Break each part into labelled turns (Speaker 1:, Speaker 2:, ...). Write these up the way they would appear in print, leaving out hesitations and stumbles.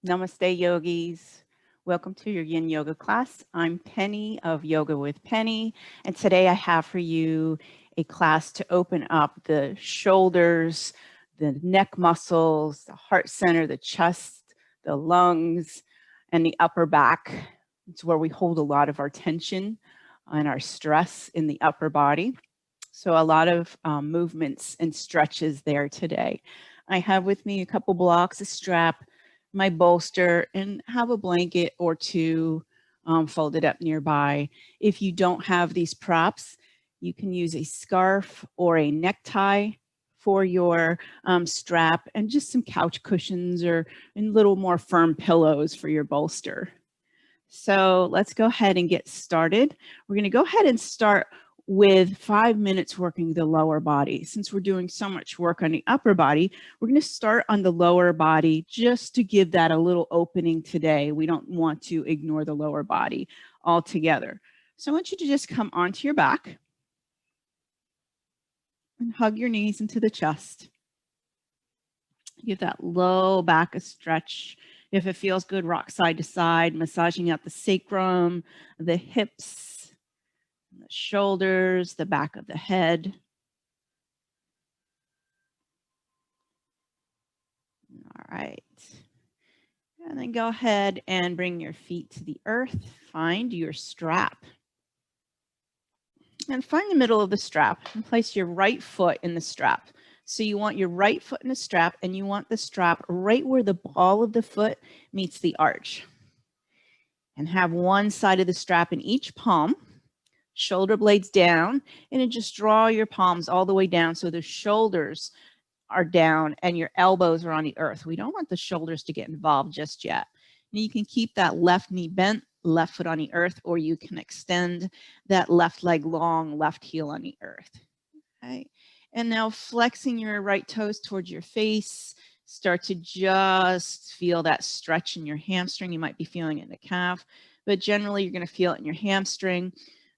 Speaker 1: Namaste, yogis. Welcome to your Yin Yoga class. I'm Penny of Yoga with Penny, and today I have for you a class to open up the shoulders, the neck muscles, the heart center, the chest, the lungs, and the upper back. It's where we hold a lot of our tension and our stress in the upper body. So a lot of movements and stretches there today. I have with me a couple blocks, a strap, my bolster, and have a blanket or two folded up nearby. If you don't have these props, you can use a scarf or a necktie for your strap, and just some couch cushions or and little more firm pillows for your bolster. So let's go ahead and get started. We're going to go ahead and start with 5 minutes working the lower body. Since we're doing so much work on the upper body, we're going to start on the lower body just to give that a little opening today. We don't want to ignore the lower body altogether. So I want you to just come onto your back and hug your knees into the chest. Give that low back a stretch. If it feels good, rock side to side, massaging out the sacrum, the hips, the shoulders, the back of the head. All right. And then go ahead and bring your feet to the earth. Find your strap. And find the middle of the strap and place your right foot in the strap. So you want your right foot in the strap, and you want the strap right where the ball of the foot meets the arch. And have one side of the strap in each palm, shoulder blades down, and then just draw your palms all the way down so the shoulders are down and your elbows are on the earth. We don't want the shoulders to get involved just yet. And you can keep that left knee bent, left foot on the earth, or you can extend that left leg long, left heel on the earth. Okay. And now flexing your right toes towards your face, start to just feel that stretch in your hamstring. You might be feeling it in the calf, but generally you're going to feel it in your hamstring.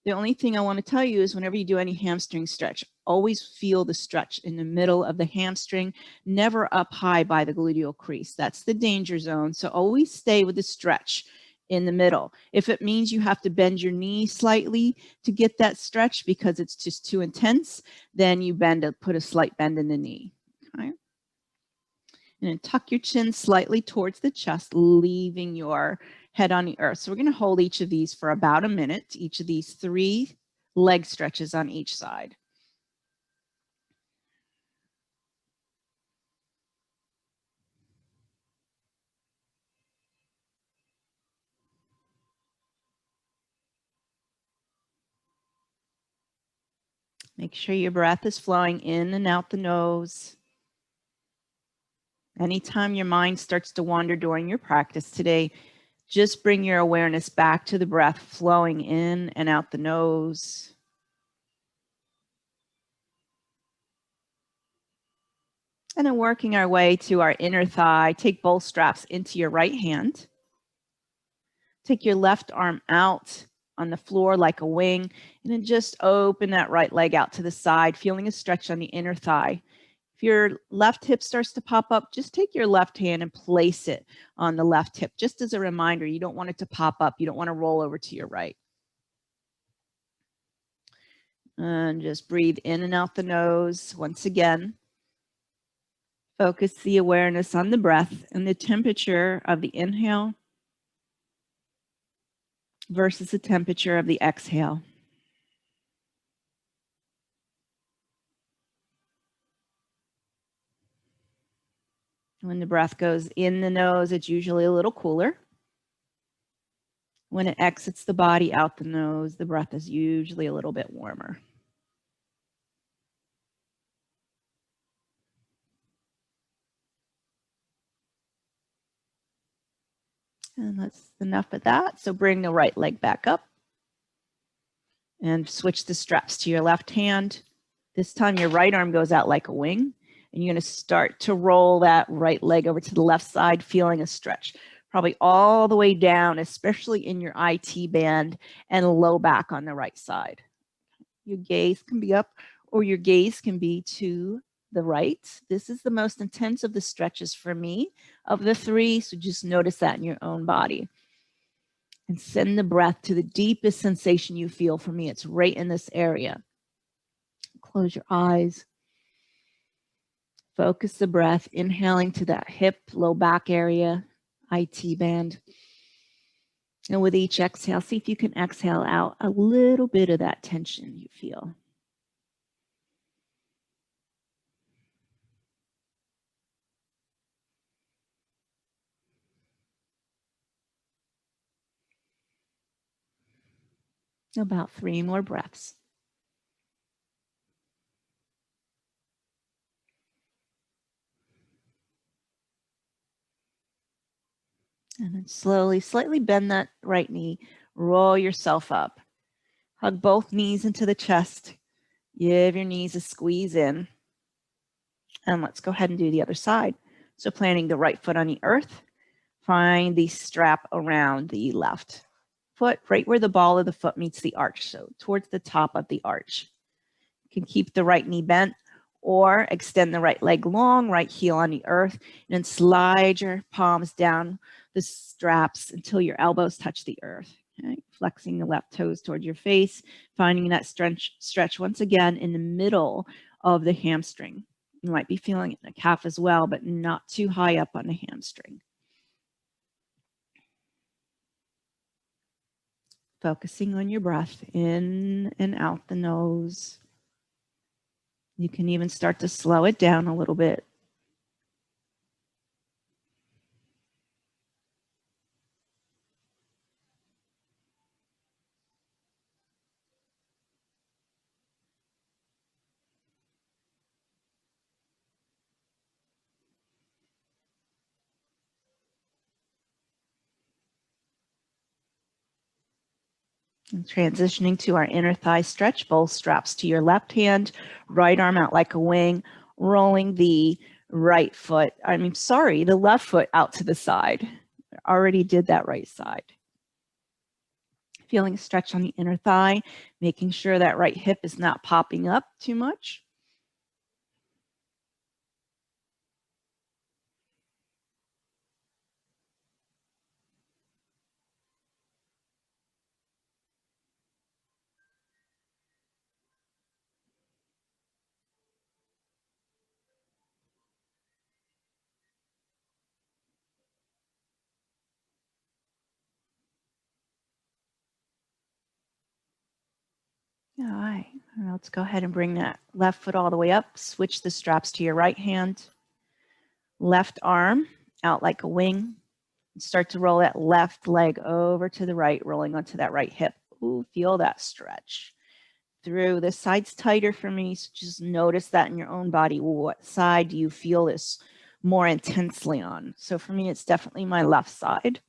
Speaker 1: The only thing I want to tell you is whenever you do any hamstring stretch, always feel the stretch in the middle of the hamstring, never up high by the gluteal crease. That's the danger zone. So always stay with the stretch in the middle. If it means you have to bend your knee slightly to get that stretch because it's just too intense, then you put a slight bend in the knee. Okay. And then tuck your chin slightly towards the chest, leaving your head on the earth. So we're going to hold each of these for about a minute, each of these 3 leg stretches on each side. Make sure your breath is flowing in and out the nose. Anytime your mind starts to wander during your practice today, just bring your awareness back to the breath flowing in and out the nose. And then working our way to our inner thigh, take both straps into your right hand. Take your left arm out on the floor like a wing, and then just open that right leg out to the side, feeling a stretch on the inner thigh. If your left hip starts to pop up, just take your left hand and place it on the left hip. Just as a reminder, you don't want it to pop up. You don't want to roll over to your right. And just breathe in and out the nose. Once again, focus the awareness on the breath and the temperature of the inhale versus the temperature of the exhale. When the breath goes in the nose, it's usually a little cooler. When it exits the body out the nose, the breath is usually a little bit warmer. And that's enough of that. So bring the right leg back up and switch the straps to your left hand. This time your right arm goes out like a wing, and you're going to start to roll that right leg over to the left side, feeling a stretch, probably all the way down, especially in your IT band and low back on the right side. Your gaze can be up, or your gaze can be to the right. This is the most intense of the stretches for me of the three, so just notice that in your own body. And send the breath to the deepest sensation you feel. For me, it's right in this area. Close your eyes. Focus the breath, inhaling to that hip, low back area, IT band. And with each exhale, see if you can exhale out a little bit of that tension you feel. About 3 more breaths. And then slowly, slightly bend that right knee. Roll yourself up. Hug both knees into the chest. Give your knees a squeeze in. And let's go ahead and do the other side. So planting the right foot on the earth. Find the strap around the left foot, right where the ball of the foot meets the arch. So towards the top of the arch. You can keep the right knee bent or extend the right leg long, right heel on the earth, and then slide your palms down the straps until your elbows touch the earth. Okay? Flexing the left toes towards your face, finding that stretch once again in the middle of the hamstring. You might be feeling it in the calf as well, but not too high up on the hamstring. Focusing on your breath in and out the nose. You can even start to slow it down a little bit. And transitioning to our inner thigh stretch, both straps to your left hand, right arm out like a wing, rolling the left foot out to the side. I already did that right side. Feeling a stretch on the inner thigh, making sure that right hip is not popping up too much. All right, let's go ahead and bring that left foot all the way up. Switch the straps to your right hand. Left arm out like a wing. Start to roll that left leg over to the right, rolling onto that right hip. Ooh, feel that stretch through. This side's tighter for me, so just notice that in your own body. What side do you feel this more intensely on? So for me, it's definitely my left side.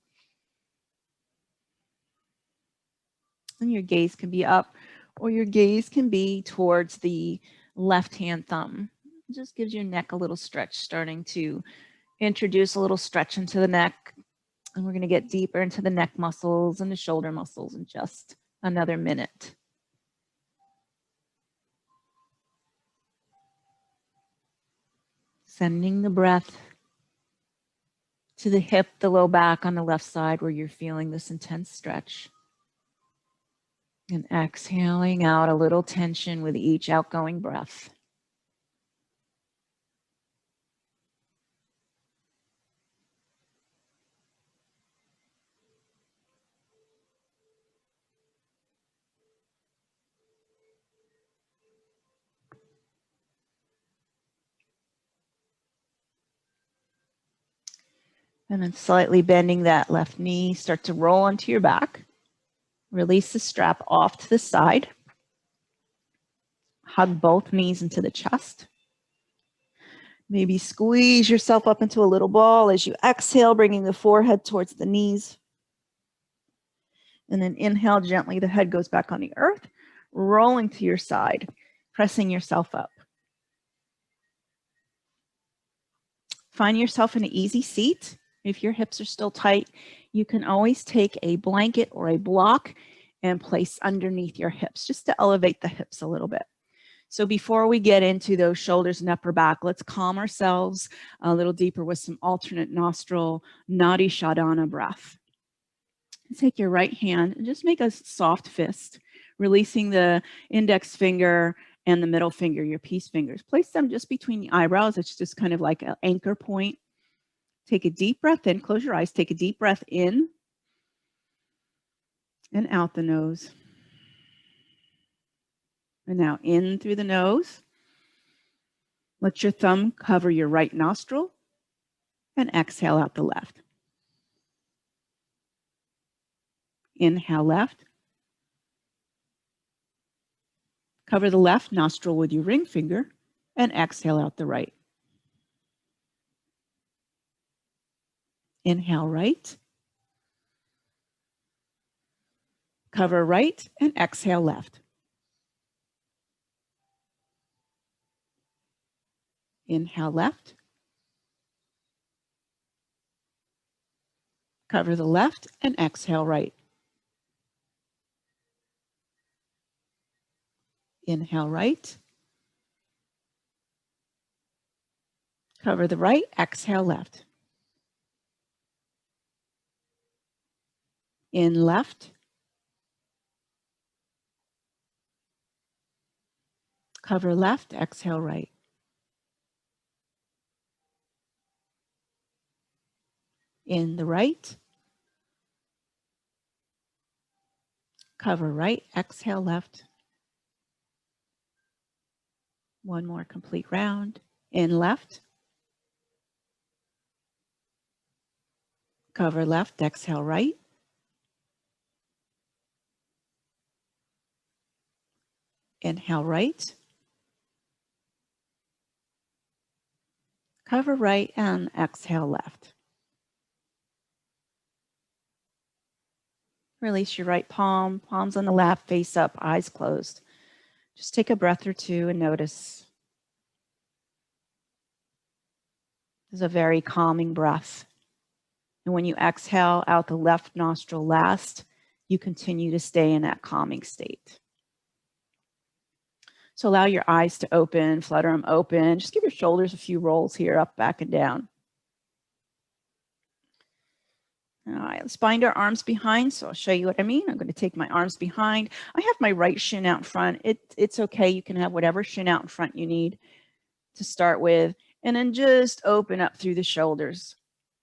Speaker 1: And your gaze can be up, or your gaze can be towards the left-hand thumb. It just gives your neck a little stretch, starting to introduce a little stretch into the neck. And we're going to get deeper into the neck muscles and the shoulder muscles in just another minute. Sending the breath to the hip, the low back on the left side where you're feeling this intense stretch. And exhaling out a little tension with each outgoing breath. And then slightly bending that left knee, start to roll onto your back. Release the strap off to the side. Hug both knees into the chest. Maybe squeeze yourself up into a little ball as you exhale, bringing the forehead towards the knees. And then inhale gently, the head goes back on the earth, rolling to your side, pressing yourself up. Find yourself in an easy seat. If your hips are still tight, you can always take a blanket or a block and place underneath your hips just to elevate the hips a little bit. So before we get into those shoulders and upper back, let's calm ourselves a little deeper with some alternate nostril Nadi Shodhana breath. Take your right hand and just make a soft fist, releasing the index finger and the middle finger, your peace fingers. Place them just between the eyebrows. It's just kind of like an anchor point. Take a deep breath in. Close your eyes. Take a deep breath in and out the nose. And now in through the nose. Let your thumb cover your right nostril and exhale out the left. Inhale left. Cover the left nostril with your ring finger and exhale out the right. Inhale right. Cover right and exhale left. Inhale left. Cover the left and exhale right. Inhale right. Cover the right, exhale left. In left. Cover left, exhale right. In the right. Cover right, exhale left. One more complete round. In left. Cover left, exhale right. Inhale right. Cover right and exhale left. Release your right palm, palms on the lap, face up, eyes closed. Just take a breath or two and notice. This is a very calming breath. And when you exhale out the left nostril last, you continue to stay in that calming state. So allow your eyes to open, flutter them open. Just give your shoulders a few rolls here, up, back, and down. All right, let's bind our arms behind. So I'll show you what I mean. I'm going to take my arms behind. I have my right shin out in front. It's okay. You can have whatever shin out in front you need to start with. And then just open up through the shoulders.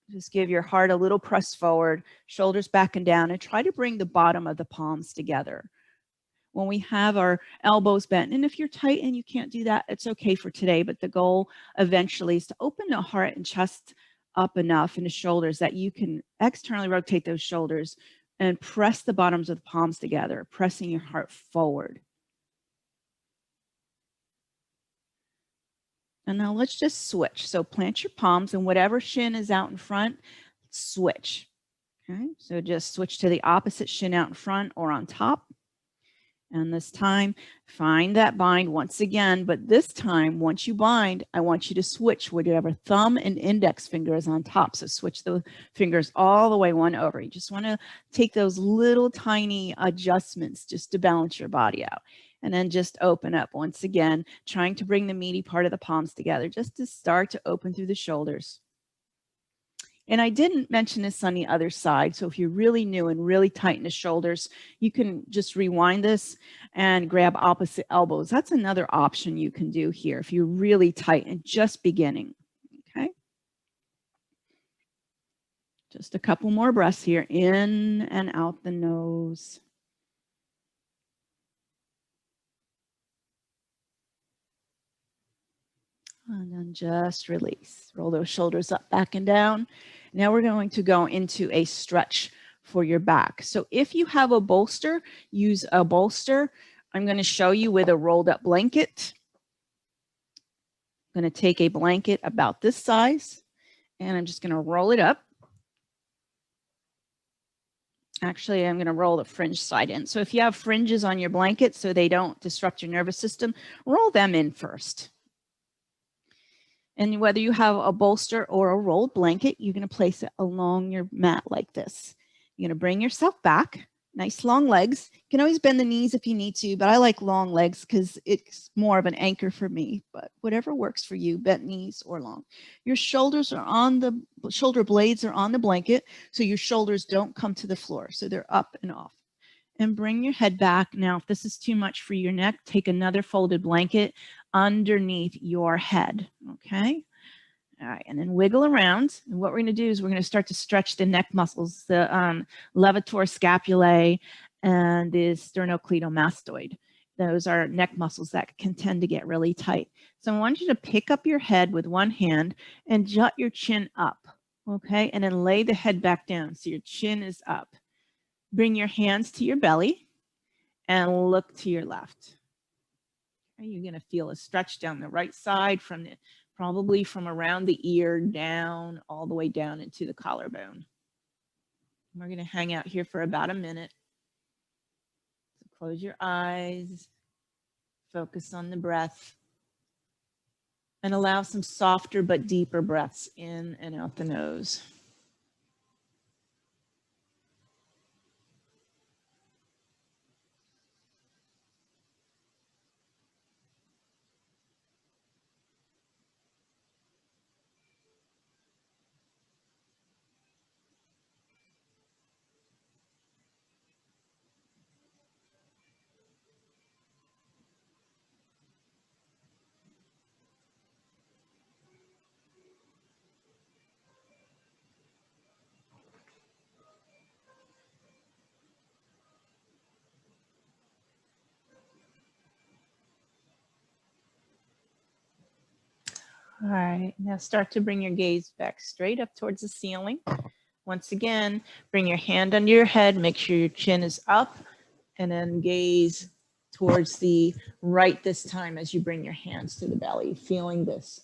Speaker 1: Just give your heart a little press forward, shoulders back and down, and try to bring the bottom of the palms together. When we have our elbows bent, and if you're tight and you can't do that, it's okay for today, but the goal eventually is to open the heart and chest up enough in the shoulders that you can externally rotate those shoulders and press the bottoms of the palms together, pressing your heart forward. And now let's just switch. So plant your palms and whatever shin is out in front, switch. Okay, so just switch to the opposite shin out in front or on top. And this time, find that bind once again. But this time, once you bind, I want you to switch whatever thumb and index finger is on top. So switch the fingers all the way one over. You just want to take those little tiny adjustments just to balance your body out. And then just open up once again, trying to bring the meaty part of the palms together just to start to open through the shoulders. And I didn't mention this on the other side. So if you're really new and really tight in the shoulders, you can just rewind this and grab opposite elbows. That's another option you can do here if you're really tight and just beginning. Okay. Just a couple more breaths here, in and out the nose. And then just release. Roll those shoulders up, back, and down. Now we're going to go into a stretch for your back. So if you have a bolster, use a bolster. I'm going to show you with a rolled up blanket. I'm going to take a blanket about this size, and I'm just going to roll it up. Actually, I'm going to roll the fringe side in. So if you have fringes on your blanket so they don't disrupt your nervous system, roll them in first. And whether you have a bolster or a rolled blanket, you're going to place it along your mat like this. You're going to bring yourself back, nice long legs. You can always bend the knees if you need to, but I like long legs because it's more of an anchor for me. But whatever works for you, bent knees or long. Your shoulders are on the shoulder blades are on the blanket, so your shoulders don't come to the floor. So they're up and off. And bring your head back. Now, if this is too much for your neck, take another folded blanket underneath your head. Okay. All right, and then wiggle around. And what we're going to do is we're going to start to stretch the neck muscles, the levator scapulae and the sternocleidomastoid. Those are neck muscles that can tend to get really tight. So I want you to pick up your head with one hand and jut your chin up, okay? And then lay the head back down so your chin is up. Bring your hands to your belly and look to your left. Okay, you're going to feel a stretch down the right side from the probably from around the ear down, all the way down into the collarbone. We're going to hang out here for about a minute. So close your eyes, focus on the breath, and allow some softer but deeper breaths in and out the nose. All right, now start to bring your gaze back straight up towards the ceiling. Once again, bring your hand under your head, make sure your chin is up, and then gaze towards the right this time as you bring your hands to the belly, feeling this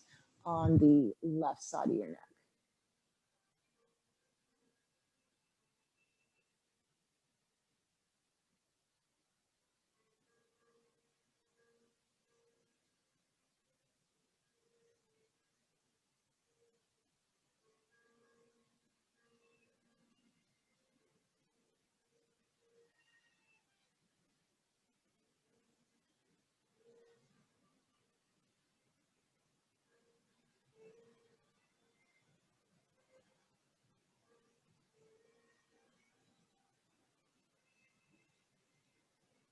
Speaker 1: on the left side of your neck.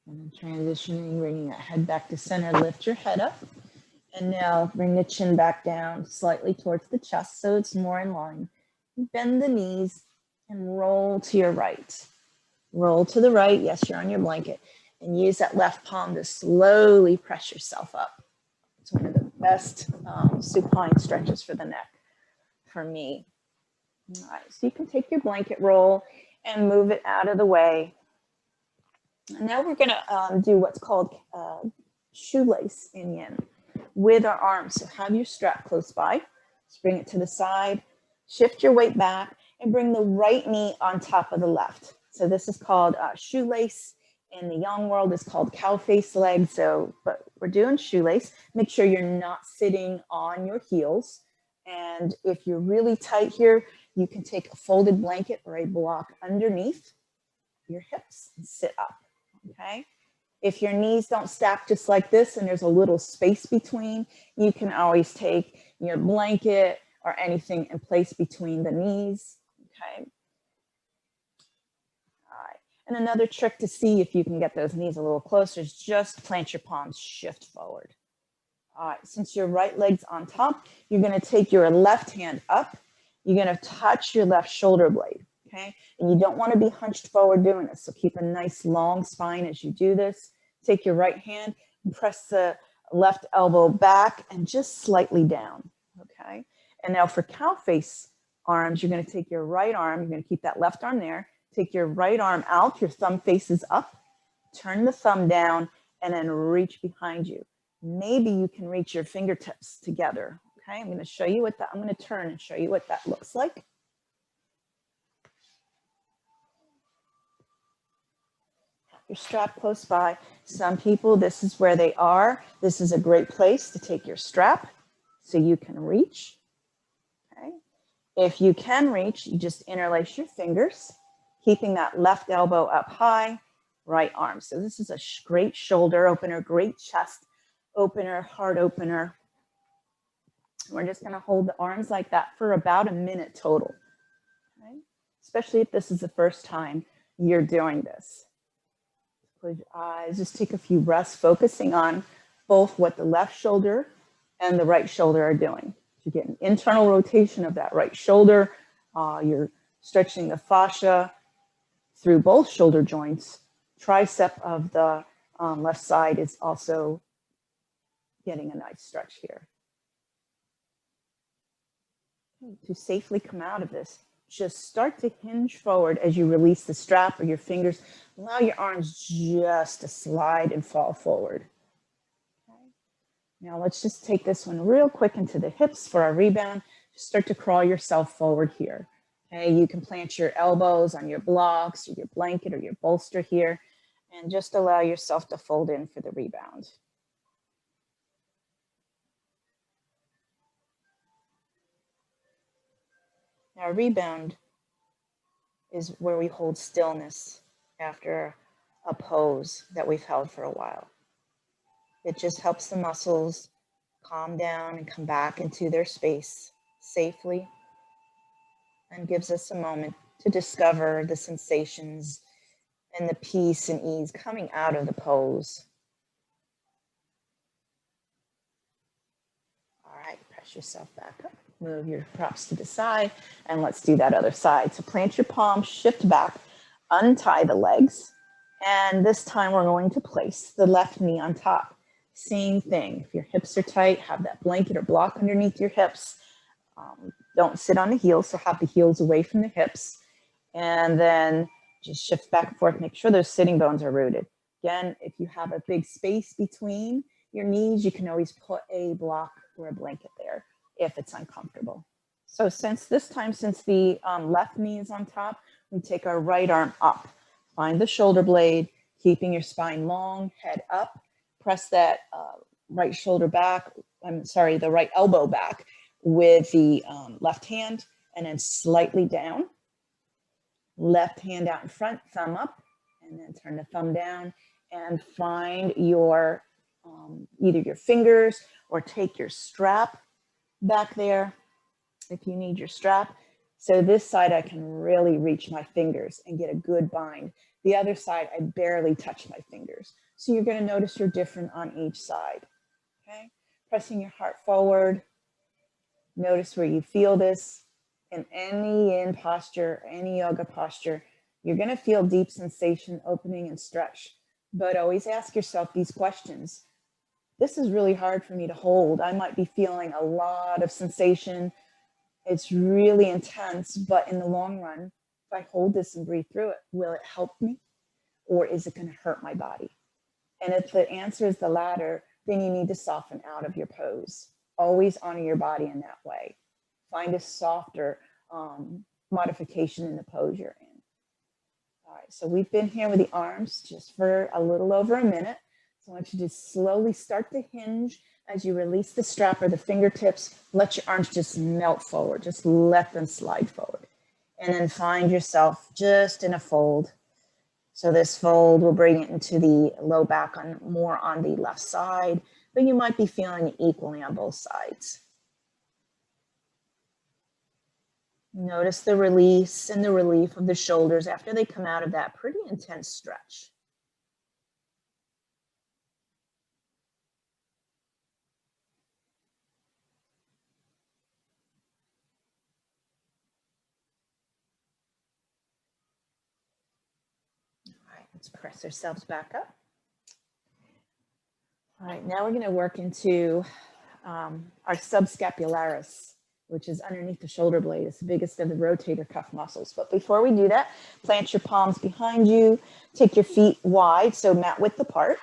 Speaker 1: And then transitioning, bringing that head back to center, lift your head up. And now bring the chin back down slightly towards the chest so it's more in line. Bend the knees and roll to your right. Roll to the right. Yes, you're on your blanket. And use that left palm to slowly press yourself up. It's one of the best supine stretches for the neck for me. All right, so you can take your blanket roll and move it out of the way. And now we're going to do what's called shoelace in Yin with our arms. So have your strap close by. Just bring it to the side. Shift your weight back and bring the right knee on top of the left. So this is called shoelace. In the yang world, it's called cow face leg. So, but we're doing shoelace. Make sure you're not sitting on your heels. And if you're really tight here, you can take a folded blanket or a block underneath your hips and sit up. Okay. If your knees don't stack just like this and there's a little space between, you can always take your blanket or anything and place between the knees. Okay. All right. And another trick to see if you can get those knees a little closer is just plant your palms, shift forward. All right. Since your right leg's on top, you're going to take your left hand up. You're going to touch your left shoulder blade. Okay. And you don't want to be hunched forward doing this. So keep a nice long spine as you do this. Take your right hand and press the left elbow back and just slightly down. Okay. And now for cow face arms, you're going to take your right arm. You're going to keep that left arm there. Take your right arm out. Your thumb faces up. Turn the thumb down and then reach behind you. Maybe you can reach your fingertips together. Okay. I'm going to show you what that, I'm going to turn and show you what that looks like. Your strap close by. Some people, this is where they are. This is a great place to take your strap so you can reach. Okay. If you can reach, you just interlace your fingers, keeping that left elbow up high right arm. So this is a great shoulder opener, great chest opener, heart opener. We're just going to hold the arms like that for about a minute total, okay? Especially if this is the first time you're doing this. Close your eyes, just take a few breaths, focusing on both what the left shoulder and the right shoulder are doing. You get an internal rotation of that right shoulder. You're stretching the fascia through both shoulder joints. Tricep of the left side is also getting a nice stretch here. To safely come out of this, just start to hinge forward as you release the strap or your fingers. Allow your arms just to slide and fall forward. Okay. Now let's just take this one real quick into the hips for our rebound. Just start to crawl yourself forward here. Okay, you can plant your elbows on your blocks or your blanket or your bolster here, and just allow yourself to fold in for the rebound. Now, rebound is where we hold stillness after a pose that we've held for a while. It just helps the muscles calm down and come back into their space safely, and gives us a moment to discover the sensations and the peace and ease coming out of the pose. All right, press yourself back up. Move your props to the side, and let's do that other side. So plant your palms, shift back, untie the legs, and this time we're going to place the left knee on top. Same thing. If your hips are tight, have that blanket or block underneath your hips. Don't sit on the heels, so have the heels away from the hips. And then just shift back and forth. Make sure those sitting bones are rooted. Again, if you have a big space between your knees, you can always put a block or a blanket there if it's uncomfortable. So since the left knee is on top, we take our right arm up. Find the shoulder blade, keeping your spine long, head up. Press that right shoulder back, the right elbow back with the left hand, and then slightly down. Left hand out in front, thumb up, and then turn the thumb down, and find your either your fingers or take your strap back there if you need your strap. So this side I can really reach my fingers and get a good bind. The other side I barely touch my fingers. So you're going to notice you're different on each side. Okay, pressing your heart forward. Notice where you feel this. In any yin posture, any yoga posture, you're going to feel deep sensation, opening and stretch. But always ask yourself these questions. This is really hard for me to hold. I might be feeling a lot of sensation. It's really intense, but in the long run, if I hold this and breathe through it, will it help me, or is it going to hurt my body? And if the answer is the latter, then you need to soften out of your pose. Always honor your body in that way. Find a softer modification in the pose you're in. All right, so we've been here with the arms just for a little over a minute. So I want you to slowly start to hinge as you release the strap or the fingertips. Let your arms just melt forward. Just let them slide forward. And then find yourself just in a fold. So this fold will bring it into the low back more on the left side, but you might be feeling it equally on both sides. Notice the release and the relief of the shoulders after they come out of that pretty intense stretch. All right, let's press ourselves back up. All right, now we're going to work into our subscapularis, which is underneath the shoulder blade. It's the biggest of the rotator cuff muscles. But before we do that, plant your palms behind you. Take your feet wide, so mat width apart.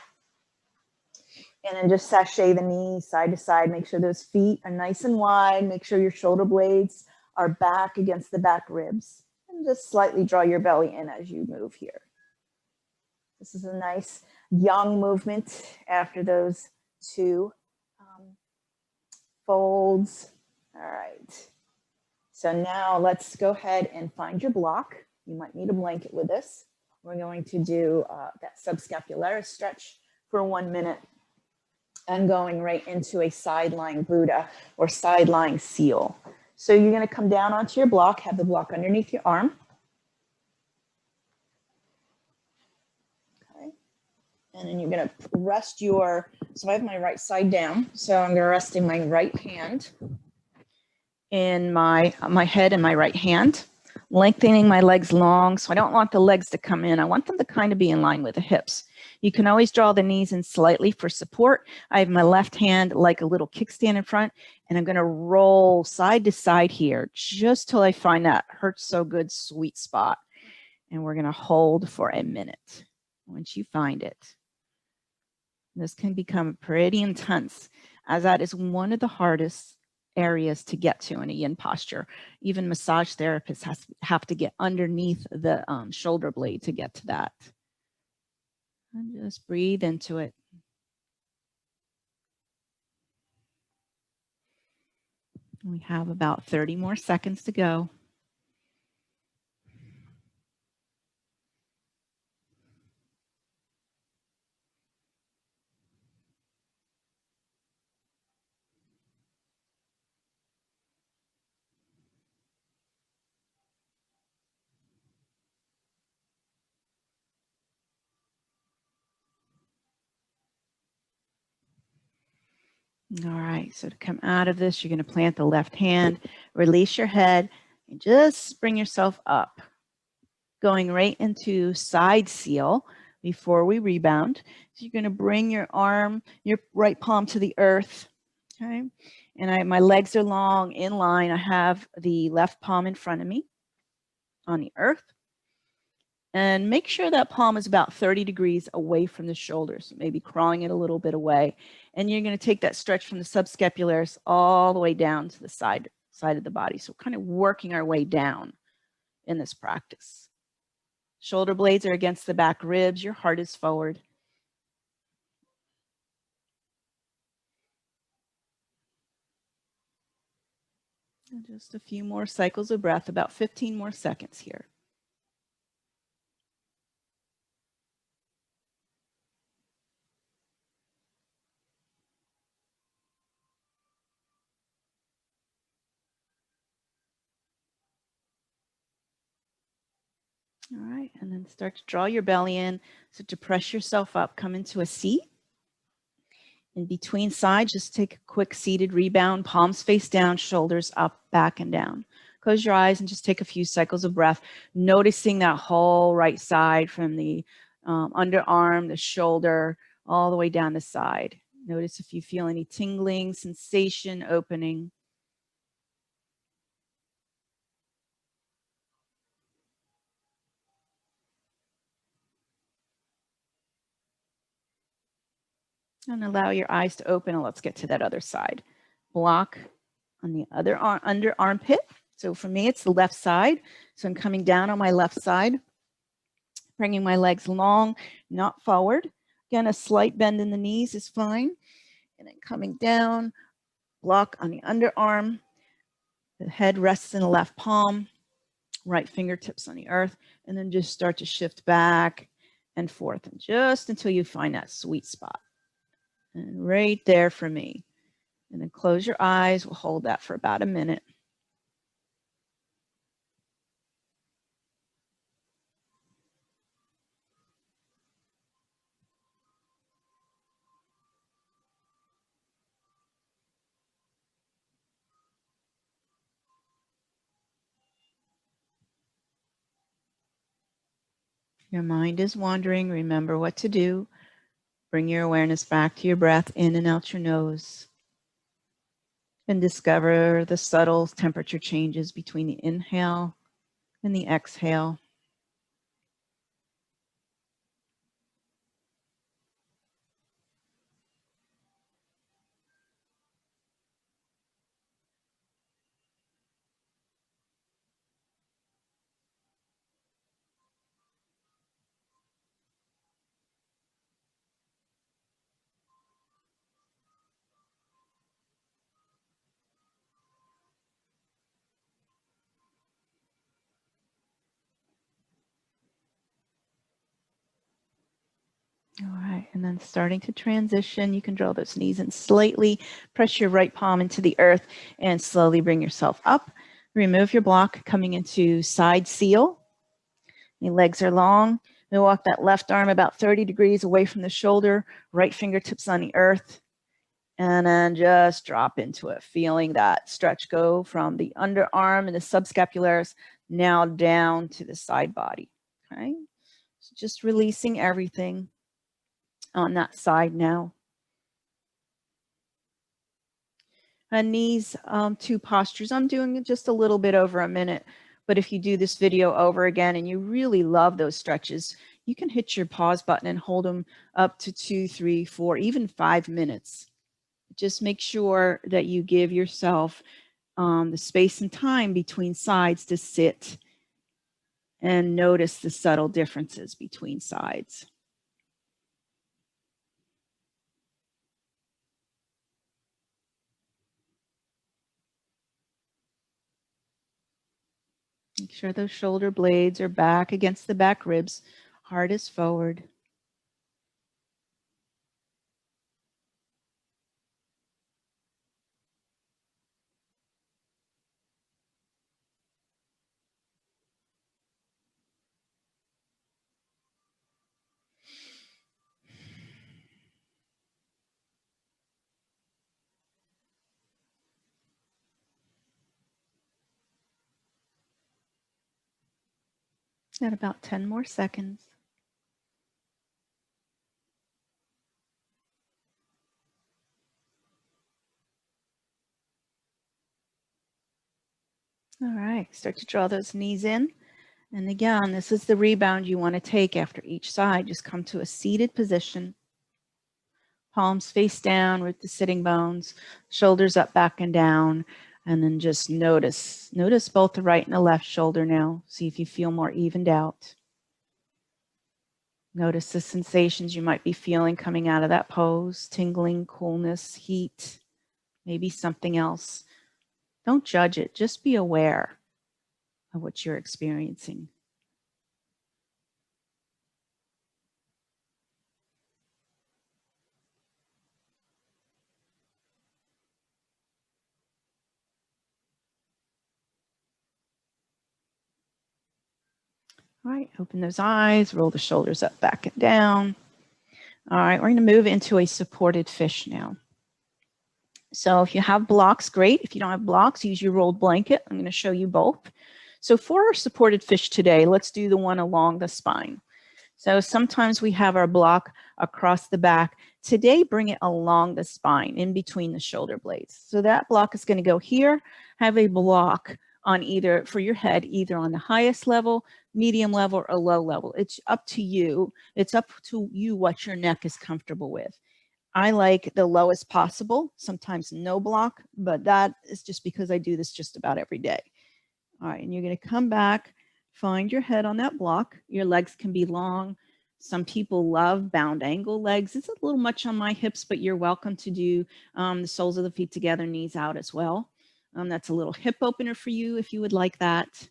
Speaker 1: And then just sashay the knees side to side. Make sure those feet are nice and wide. Make sure your shoulder blades are back against the back ribs. And just slightly draw your belly in as you move here. This is a nice yang movement after those two folds. All right. So now let's go ahead and find your block. You might need a blanket with this. We're going to do that subscapularis stretch for 1 minute and going right into a side-lying Buddha or side-lying seal. So you're going to come down onto your block, have the block underneath your arm. Okay. And then you're going to rest your, so I have my right side down. So I'm going to rest in my right hand in my head in my right hand, lengthening my legs long. So I don't want the legs to come in. I want them to kind of be in line with the hips. You can always draw the knees in slightly for support. I have my left hand like a little kickstand in front, and I'm going to roll side to side here just till I find that hurts so good sweet spot. And we're going to hold for a minute. Once you find it, this can become pretty intense, as that is one of the hardest areas to get to in a yin posture. Even massage therapists have to get underneath the shoulder blade to get to that. And just breathe into it. We have about 30 more seconds to go. All right, so to come out of this, you're going to plant the left hand, release your head, and just bring yourself up. Going right into side seal before we rebound. So you're going to bring your arm, your right palm to the earth. Okay, and my legs are long in line. I have the left palm in front of me on the earth. And make sure that palm is about 30 degrees away from the shoulders, maybe crawling it a little bit away. And you're going to take that stretch from the subscapularis all the way down to the side of the body. So kind of working our way down in this practice. Shoulder blades are against the back ribs. Your heart is forward. And just a few more cycles of breath, about 15 more seconds here. All right, and then start to draw your belly in. So to press yourself up, come into a seat. In between sides, just take a quick seated rebound, palms face down, shoulders up, back, and down. Close your eyes and just take a few cycles of breath, noticing that whole right side from the underarm, the shoulder, all the way down the side. Notice if you feel any tingling, sensation, opening. And allow your eyes to open, and let's get to that other side. Block on the other under armpit. So for me, it's the left side. So I'm coming down on my left side, bringing my legs long, not forward. Again, a slight bend in the knees is fine. And then coming down, block on the underarm. The head rests in the left palm, right fingertips on the earth, and then just start to shift back and forth, and just until you find that sweet spot. And right there for me. And then close your eyes. We'll hold that for about a minute. Your mind is wandering. Remember what to do. Bring your awareness back to your breath in and out your nose. And discover the subtle temperature changes between the inhale and the exhale. All right, and then starting to transition, you can draw those knees in slightly, press your right palm into the earth, and slowly bring yourself up. Remove your block, coming into side seal. Your legs are long. You walk that left arm about 30 degrees away from the shoulder, right fingertips on the earth, and then just drop into it, feeling that stretch go from the underarm and the subscapularis now down to the side body. Okay, so just releasing everything on that side now. And these two postures, I'm doing just a little bit over a minute, but if you do this video over again and you really love those stretches, you can hit your pause button and hold them up to 2, 3, 4, even 5 minutes. Just make sure that you give yourself the space and time between sides to sit and notice the subtle differences between sides. Make sure those shoulder blades are back against the back ribs, heart is forward. Got about 10 more seconds. All right, start to draw those knees in. And again, this is the rebound you want to take after each side. Just come to a seated position. Palms face down with the sitting bones, shoulders up, back, and down. And then just notice both the right and the left shoulder now. See if you feel more evened out. Notice the sensations you might be feeling coming out of that pose, tingling, coolness, heat, maybe something else. Don't judge it, just be aware of what you're experiencing. All right, open those eyes, roll the shoulders up, back, and down. All right, we're going to move into a supported fish now. So if you have blocks, great. If you don't have blocks, use your rolled blanket. I'm going to show you both. So for our supported fish today, let's do the one along the spine. So sometimes we have our block across the back. Today, bring it along the spine, in between the shoulder blades. So that block is going to go here. Have a block on either, for your head, either on the highest level, medium level, or low level. It's up to you. It's up to you what your neck is comfortable with. I like the lowest possible, sometimes no block, but that is just because I do this just about every day. All right, and you're going to come back, find your head on that block. Your legs can be long. Some people love bound angle legs. It's a little much on my hips, but you're welcome to do the soles of the feet together, knees out as well. That's a little hip opener for you if you would like that.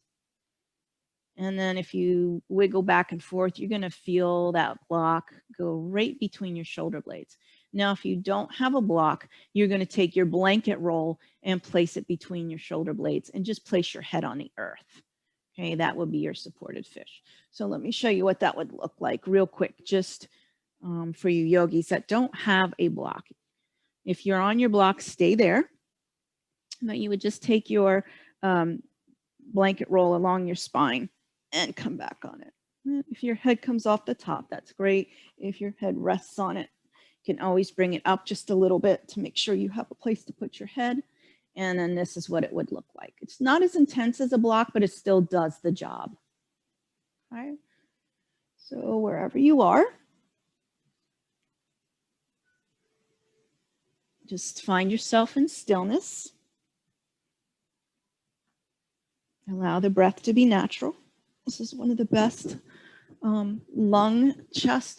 Speaker 1: And then if you wiggle back and forth, you're going to feel that block go right between your shoulder blades. Now, if you don't have a block, you're going to take your blanket roll and place it between your shoulder blades and just place your head on the earth. Okay, that would be your supported fish. So let me show you what that would look like real quick, just for you yogis that don't have a block. If you're on your block, stay there. But you would just take your blanket roll along your spine and come back on it. If your head comes off the top, that's great. If your head rests on it, you can always bring it up just a little bit to make sure you have a place to put your head. And then this is what it would look like. It's not as intense as a block, but it still does the job. All right. So wherever you are, just find yourself in stillness. Allow the breath to be natural. This is one of the best lung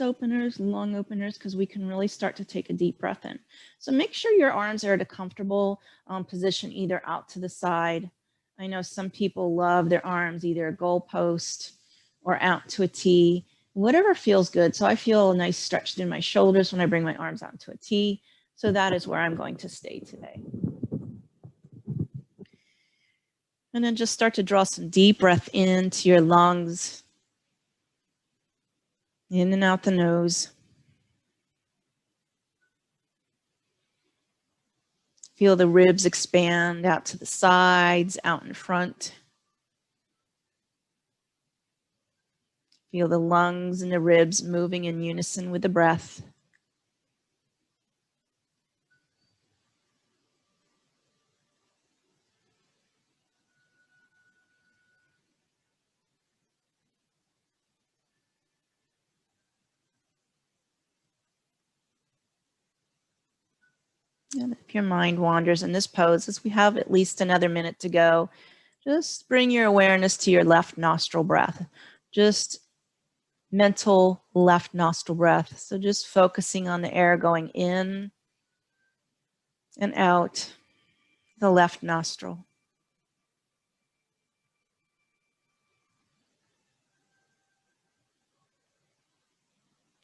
Speaker 1: openers, because we can really start to take a deep breath in. So make sure your arms are at a comfortable position, either out to the side. I know some people love their arms either a goalpost or out to a T. Whatever feels good. So I feel a nice stretch in my shoulders when I bring my arms out into a T. So that is where I'm going to stay today. And then just start to draw some deep breath into your lungs, in and out the nose. Feel the ribs expand out to the sides, out in front. Feel the lungs and the ribs moving in unison with the breath. And if your mind wanders in this pose, as we have at least another minute to go, just bring your awareness to your left nostril breath. Just mental left nostril breath. So just focusing on the air going in and out the left nostril.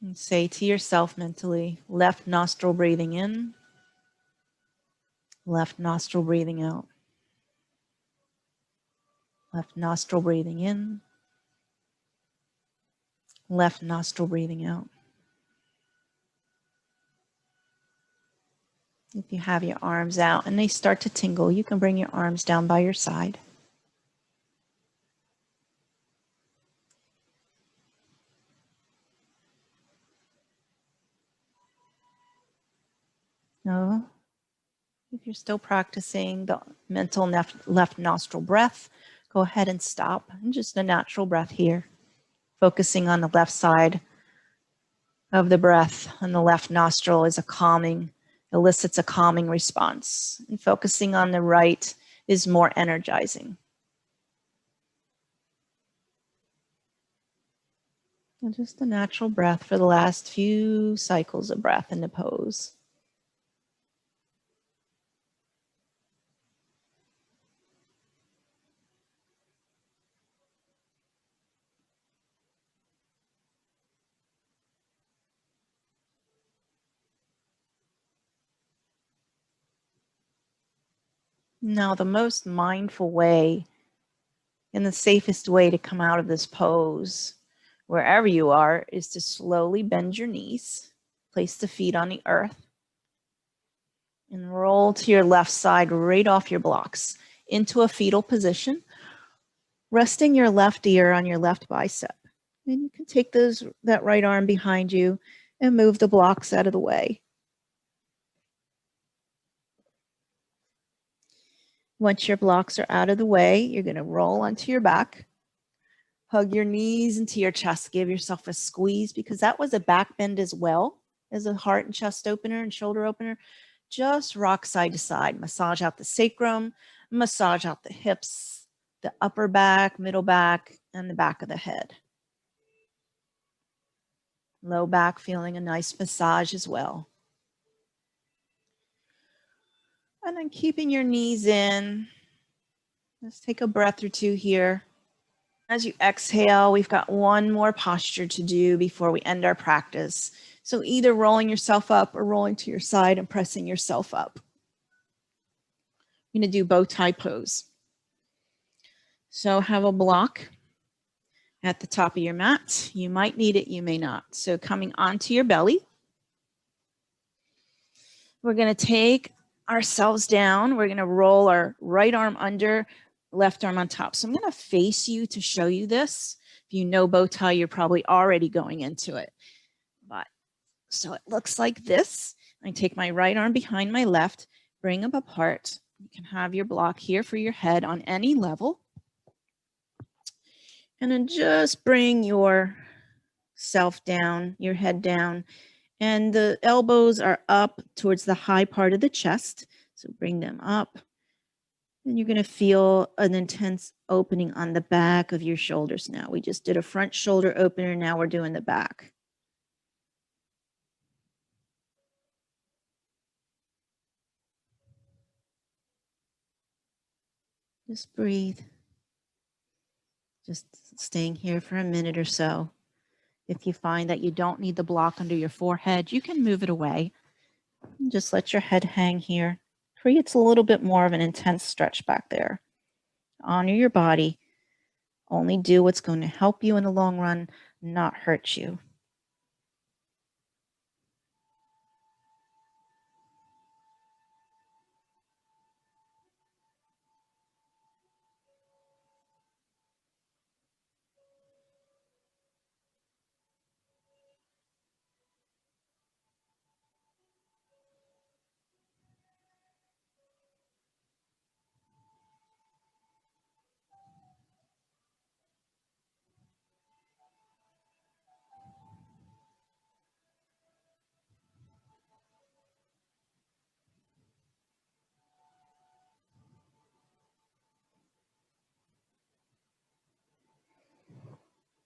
Speaker 1: And say to yourself mentally, left nostril breathing in, left nostril breathing out. Left nostril breathing in, left nostril breathing out. If you have your arms out and they start to tingle, you can bring your arms down by your side. No. If you're still practicing the mental left nostril breath, go ahead and stop. And just a natural breath here, focusing on the left side of the breath, and the left nostril is elicits a calming response. And focusing on the right is more energizing. And just a natural breath for the last few cycles of breath in the pose. Now, the most mindful way and the safest way to come out of this pose, wherever you are, is to slowly bend your knees, place the feet on the earth, and roll to your left side right off your blocks into a fetal position, resting your left ear on your left bicep. And you can take that right arm behind you and move the blocks out of the way. Once your blocks are out of the way, you're going to roll onto your back. Hug your knees into your chest. Give yourself a squeeze, because that was a back bend as well as a heart and chest opener and shoulder opener. Just rock side to side. Massage out the sacrum, massage out the hips, the upper back, middle back, and the back of the head. Low back feeling a nice massage as well. And then keeping your knees in. Let's take a breath or two here. As you exhale, we've got one more posture to do before we end our practice. So either rolling yourself up or rolling to your side and pressing yourself up. I'm going to do bow tie pose. So have a block at the top of your mat. You might need it, you may not. So coming onto your belly, we're going to take ourselves down. We're going to roll our right arm under, left arm on top. So I'm going to face you to show you this. If you know bow tie, you're probably already going into it. But so it looks like this. I take my right arm behind my left, bring them apart. You can have your block here for your head on any level. And then just bring your self down, your head down, and the elbows are up towards the high part of the chest. So bring them up. And you're going to feel an intense opening on the back of your shoulders now. We just did a front shoulder opener. Now we're doing the back. Just breathe. Just staying here for a minute or so. If you find that you don't need the block under your forehead, you can move it away. Just let your head hang here. Creates a little bit more of an intense stretch back there. Honor your body. Only do what's going to help you in the long run, not hurt you.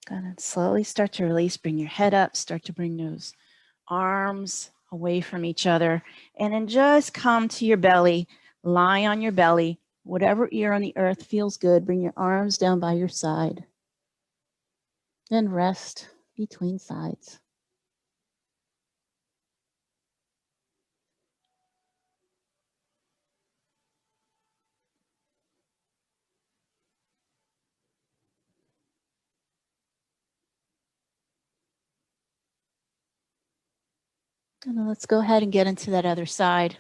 Speaker 1: Gonna slowly start to release. Bring your head up. Start to bring those arms away from each other. And then just come to your belly. Lie on your belly. Whatever ear on the earth feels good. Bring your arms down by your side. Then rest between sides. And then let's go ahead and get into that other side.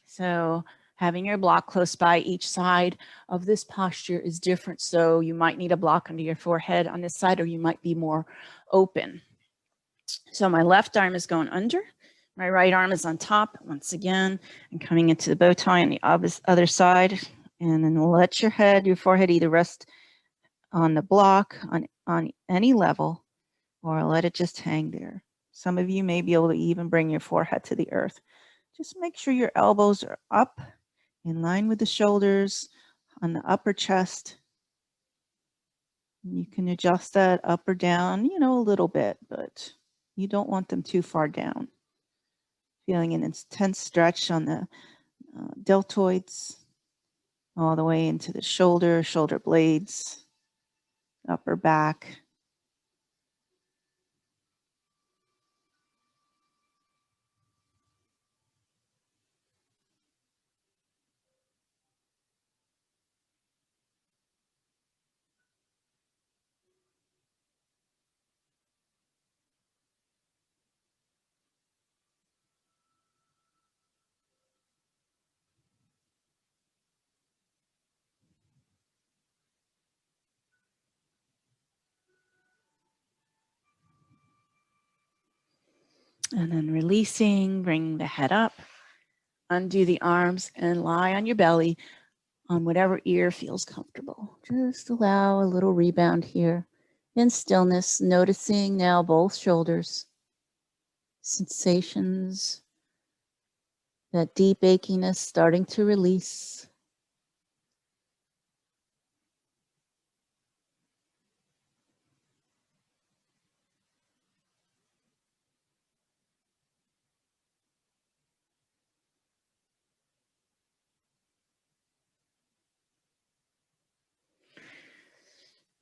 Speaker 1: So having your block close by each side of this posture is different. So you might need a block under your forehead on this side, or you might be more open. So my left arm is going under. My right arm is on top once again, and coming into the bow tie on the other side. And then let your forehead either rest on the block on any level, or let it just hang there. Some of you may be able to even bring your forehead to the earth. Just make sure your elbows are up in line with the shoulders on the upper chest. You can adjust that up or down, a little bit, but you don't want them too far down. Feeling an intense stretch on the deltoids, all the way into the shoulder blades, upper back. And then releasing, bring the head up, undo the arms, and lie on your belly on whatever ear feels comfortable. Just allow a little rebound here in stillness, noticing now both shoulders, sensations, that deep achiness starting to release.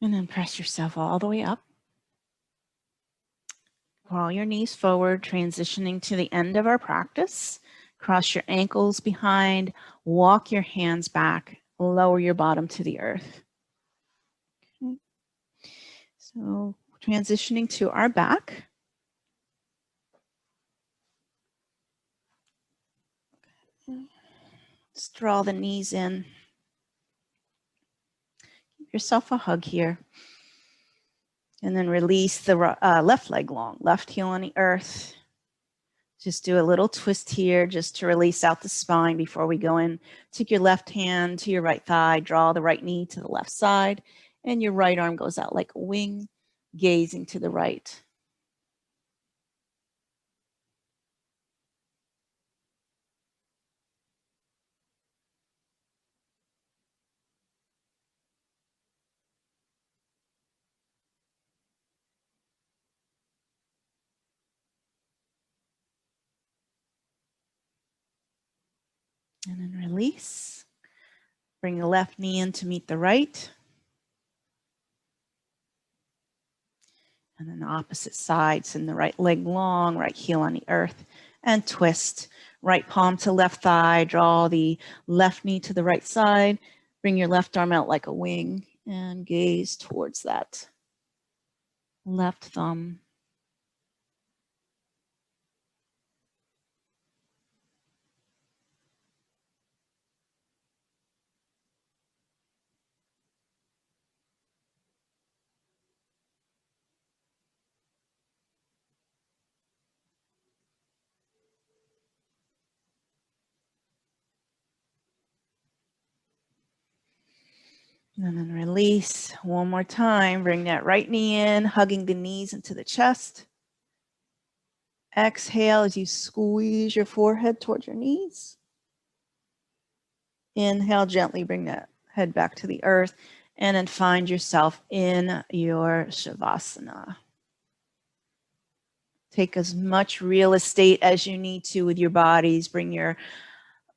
Speaker 1: And then press yourself all the way up. Crawl your knees forward, transitioning to the end of our practice. Cross your ankles behind, walk your hands back, lower your bottom to the earth. Okay. So transitioning to our back. Just draw the knees in. Give yourself a hug here. And then release the left leg long, left heel on the earth. Just do a little twist here just to release out the spine before we go in. Take your left hand to your right thigh, draw the right knee to the left side, and your right arm goes out like a wing, gazing to the right. And then release. Bring the left knee in to meet the right. And then opposite side, send the right leg long, right heel on the earth, and twist. Right palm to left thigh, draw the left knee to the right side, bring your left arm out like a wing, and gaze towards that left thumb. And then release one more time. Bring that right knee in, hugging the knees into the chest. Exhale as you squeeze your forehead towards your knees. Inhale, gently bring that head back to the earth, and then find yourself in your Shavasana. Take as much real estate as you need to with your bodies. Bring your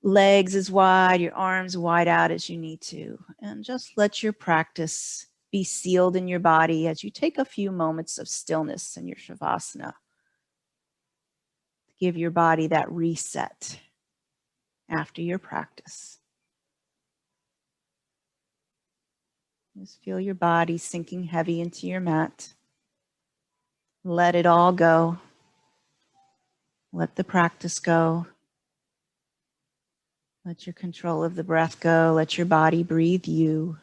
Speaker 1: legs as wide, your arms wide out as you need to. And just let your practice be sealed in your body as you take a few moments of stillness in your Shavasana. Give your body that reset after your practice. Just feel your body sinking heavy into your mat. Let it all go. Let the practice go. Let your control of the breath go. Let your body breathe you.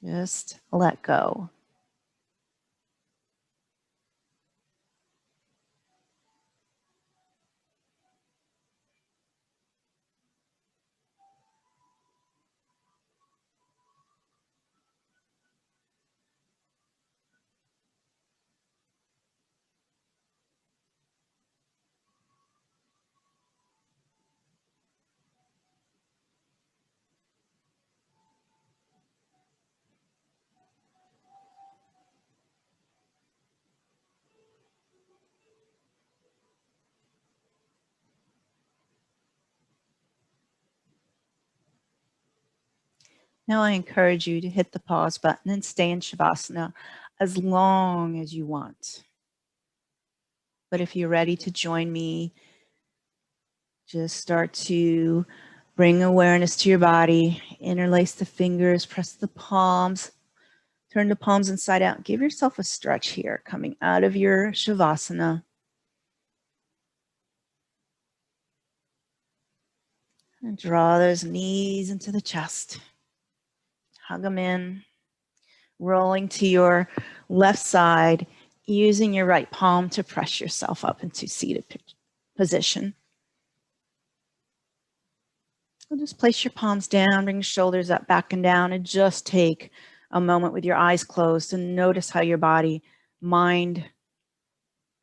Speaker 1: Just let go. Now I encourage you to hit the pause button and stay in Shavasana as long as you want. But if you're ready to join me, just start to bring awareness to your body. Interlace the fingers, press the palms, turn the palms inside out. Give yourself a stretch here, coming out of your Shavasana. And draw those knees into the chest. Hug them in. Rolling to your left side, using your right palm to press yourself up into seated position. So just place your palms down, bring your shoulders up, back and down, and just take a moment with your eyes closed and notice how your body, mind,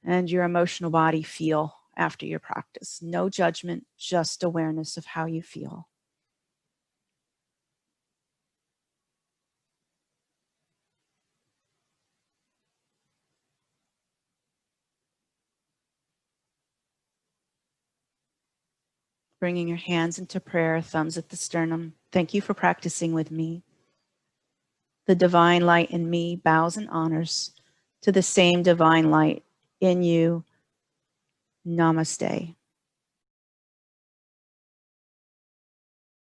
Speaker 1: and your emotional body feel after your practice. No judgment, just awareness of how you feel. Bringing your hands into prayer, thumbs at the sternum. Thank you for practicing with me. The divine light in me bows and honors to the same divine light in you. Namaste.